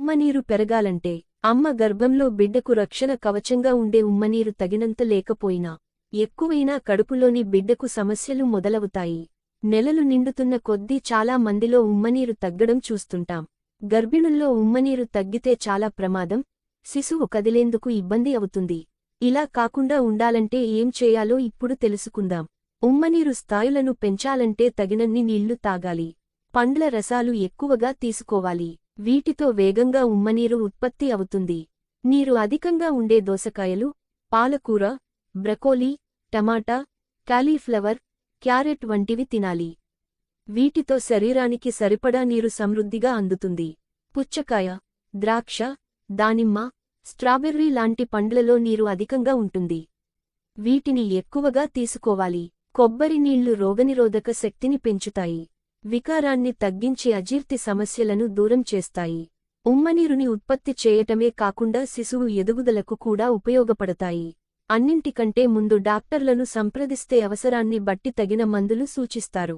ఉమ్మనీరు పెరగాలంటే అమ్మ గర్భంలో బిడ్డకు రక్షణ కవచంగా ఉండే ఉమ్మనీరు తగినంత లేకపోయినా ఎక్కువైనా కడుపులోని బిడ్డకు సమస్యలు మొదలవుతాయి. నెలలు నిండుతున్న కొద్దీ చాలా మందిలో ఉమ్మనీరు తగ్గడం చూస్తుంటాం. గర్భిణుల్లో ఉమ్మనీరు తగ్గితే చాలా ప్రమాదం, శిశువు కదిలేందుకు ఇబ్బంది అవుతుంది. ఇలా కాకుండా ఉండాలంటే ఏం చేయాలో ఇప్పుడు తెలుసుకుందాం. ఉమ్మనీరు స్థాయులను పెంచాలంటే తగినన్ని నీళ్లు తాగాలి. పండ్ల రసాలు ఎక్కువగా తీసుకోవాలి. వీటితో వేగంగా ఉమ్మనీరు ఉత్పత్తి అవుతుంది. నీరు అధికంగా ఉండే దోసకాయలు, పాలకూర, బ్రకోలీ, టమాటా, కాలీఫ్లవర్, క్యారెట్ వంటివి తినాలి. వీటితో శరీరానికి సరిపడా నీరు సమృద్ధిగా అందుతుంది. పుచ్చకాయ, ద్రాక్ష, దానిమ్మ, స్ట్రాబెర్రీ లాంటి పండ్లలో నీరు అధికంగా ఉంటుంది. వీటిని ఎక్కువగా తీసుకోవాలి. కొబ్బరి నీళ్లు రోగనిరోధక శక్తిని పెంచుతాయి. వికారాన్ని తగ్గించి అజీర్తి సమస్యలను దూరం చేస్తాయి. ఉమ్మనీరుని ఉత్పత్తి చేయటమే కాకుండా శిశువు ఎదుగుదలకు కూడా ఉపయోగపడతాయి. అన్నింటికంటే ముందు డాక్టర్లను సంప్రదిస్తే అవసరాన్ని బట్టి తగిన మందులు సూచిస్తారు.